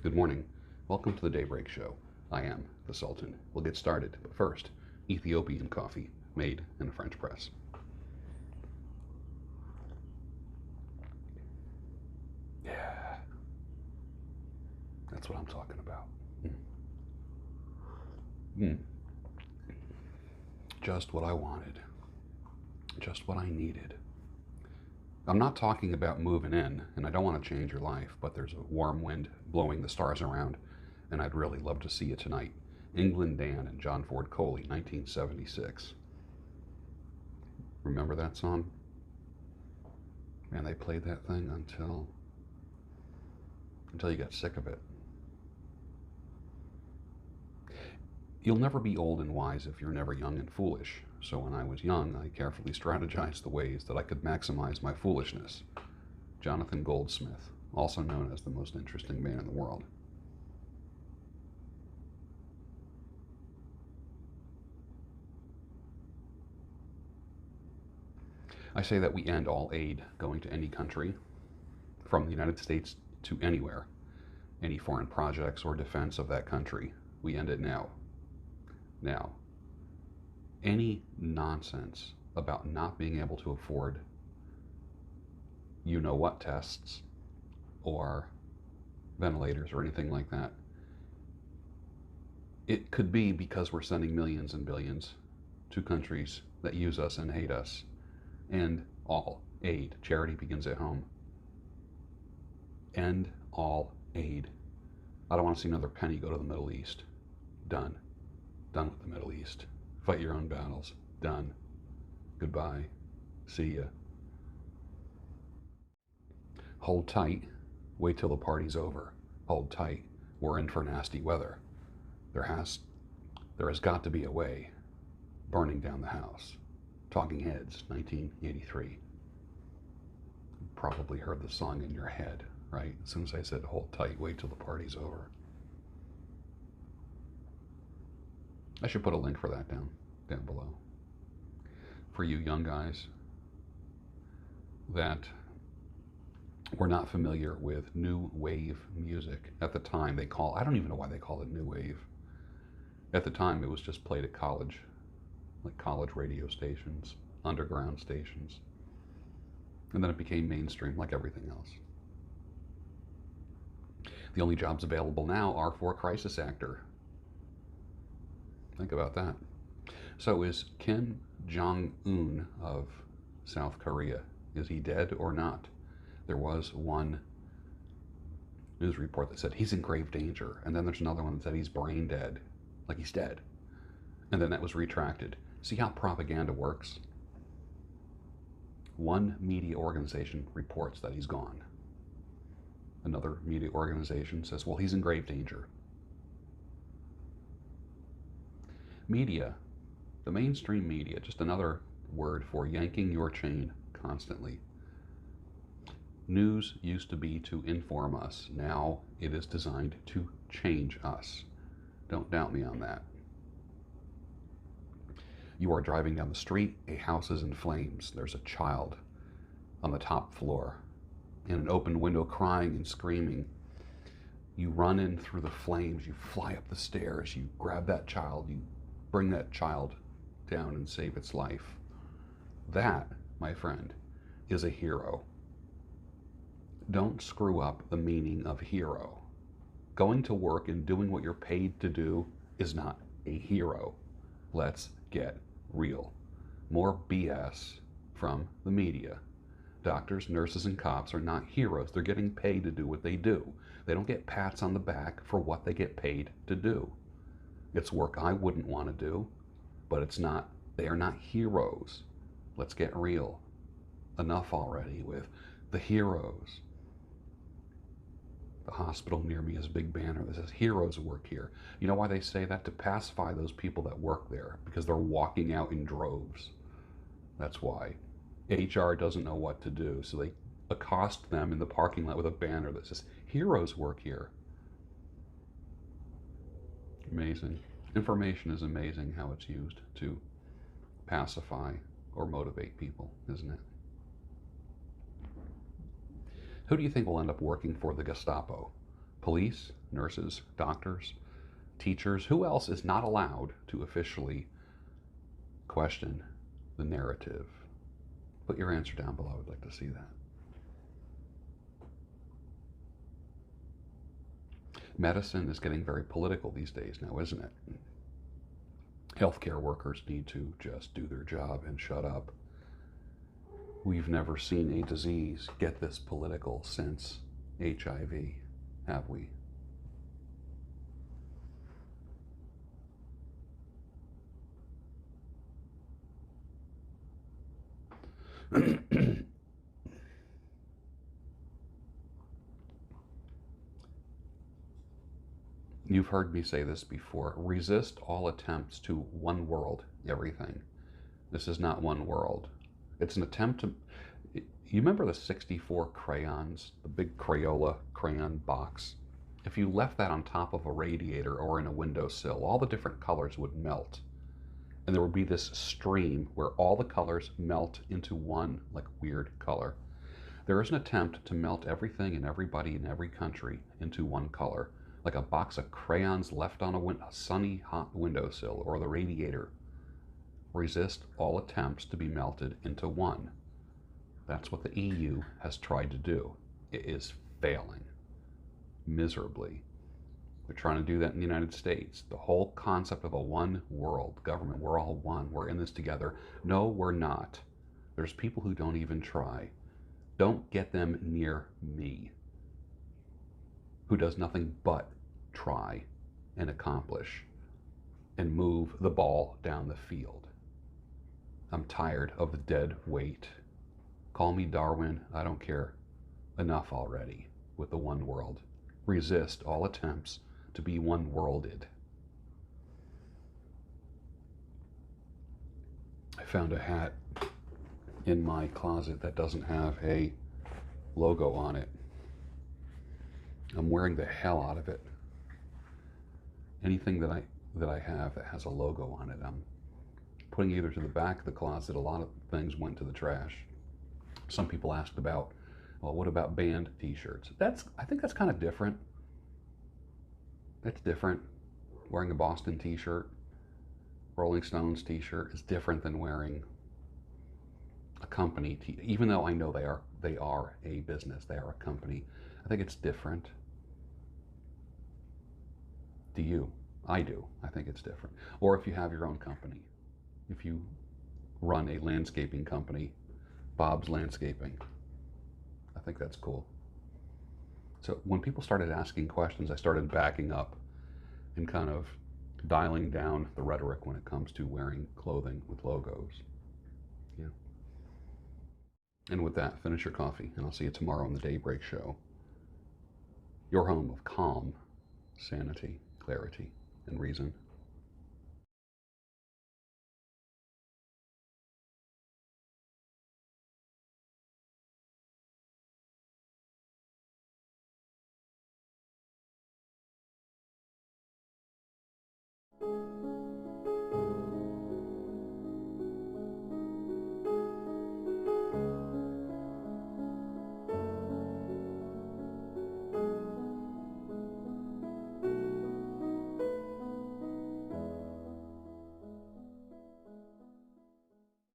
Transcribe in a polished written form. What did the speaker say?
Good morning. Welcome to the Daybreak Show. I am the Sultan. We'll get started, but first, Ethiopian coffee made in a French press. Yeah, that's what I'm talking about. Just what I wanted. Just what I needed. I'm not talking about moving in, and I don't want to change your life, but there's a warm wind blowing the stars around, and I'd really love to see you tonight. England Dan and John Ford Coley, 1976. Remember that song? Man, they played that thing until you got sick of it. You'll never be old and wise if you're never young and foolish. So when I was young, I carefully strategized the ways that I could maximize my foolishness. Jonathan Goldsmith, also known as the most interesting man in the world. I say that we end all aid going to any country, from the United States to anywhere, any foreign projects or defense of that country. We end it now. Now, any nonsense about not being able to afford you-know-what tests or ventilators or anything like that, it could be because we're sending millions and billions to countries that use us and hate us. End all aid. Charity begins at home. End all aid. I don't want to see another penny go to the Middle East. Done. Done with the Middle East. Fight your own battles. Done. Goodbye. See ya. Hold tight. Wait till the party's over. Hold tight. We're in for nasty weather. There has got to be a way. Burning down the house. Talking Heads, 1983. Probably heard the song in your head, right? As soon as I said hold tight, wait till the party's over. I should put a link for that down below. For you young guys that were not familiar with new wave music at the time, I don't even know why they call it new wave. At the time, it was just played at college, like college radio stations, underground stations. And then it became mainstream like everything else. The only jobs available now are for a crisis actor. Think about that. So is Kim Jong-un of South Korea, is he dead or not? There was one news report that said he's in grave danger, and then there's another one that said he's brain dead, like he's dead. And then that was retracted. See how propaganda works? One media organization reports that he's gone. Another media organization says, well, he's in grave danger. Media, the mainstream media, just another word for yanking your chain constantly. News used to be to inform us. Now it is designed to change us. Don't doubt me on that. You are driving down the street, a house is in flames. There's a child on the top floor in an open window crying and screaming. You run in through the flames, you fly up the stairs, you grab that child, you bring that child down and save its life. That, my friend, is a hero. Don't screw up the meaning of hero. Going to work and doing what you're paid to do is not a hero. Let's get real. More BS from the media. Doctors, nurses, and cops are not heroes. They're getting paid to do what they do. They don't get pats on the back for what they get paid to do. It's work I wouldn't want to do, but they are not heroes. Let's get real. Enough already with the heroes. The hospital near me has a big banner that says heroes work here. You know why they say that? To pacify those people that work there, because they're walking out in droves. That's why. HR doesn't know what to do, so they accost them in the parking lot with a banner that says heroes work here. Amazing. Information is amazing how it's used to pacify or motivate people, isn't it? Who do you think will end up working for the Gestapo? Police, nurses, doctors, teachers. Who else is not allowed to officially question the narrative? Put your answer down below. I'd like to see that. Medicine is getting very political these days now, isn't it? Healthcare workers need to just do their job and shut up. We've never seen a disease get this political since HIV, have we? You've heard me say this before. Resist all attempts to one world everything. This is not one world. It's an attempt to... You remember the 64 crayons, the big Crayola crayon box? If you left that on top of a radiator or in a windowsill, all the different colors would melt. And there would be this stream where all the colors melt into one, like, weird color. There is an attempt to melt everything and everybody in every country into one color, like a box of crayons left on a sunny, hot windowsill or the radiator. Resist all attempts to be melted into one. That's what the EU has tried to do. It is failing miserably. They're trying to do that in the United States. The whole concept of a one world government, we're all one, we're in this together. No, we're not. There's people who don't even try. Don't get them near me, who does nothing but try and accomplish and move the ball down the field. I'm tired of the dead weight. Call me Darwin, I don't care. Enough already with the one world. Resist all attempts to be one-worlded. I found a hat in my closet that doesn't have a logo on it. I'm wearing the hell out of it. Anything that I have that has a logo on it, I'm putting either to the back of the closet. A lot of things went to the trash. Some people asked about, well, what about band t-shirts? I think that's kind of different. That's different. Wearing a Boston t-shirt, Rolling Stones t-shirt is different than wearing a company even though I know they are a business, they are a company. I think it's different. Do you? I do. I think it's different. Or if you have your own company, if you run a landscaping company, Bob's Landscaping, I think that's cool. So when people started asking questions, I started backing up and kind of dialing down the rhetoric when it comes to wearing clothing with logos. Yeah. And with that, finish your coffee, and I'll see you tomorrow on the Daybreak Show. Your home of calm, sanity, clarity, and reason.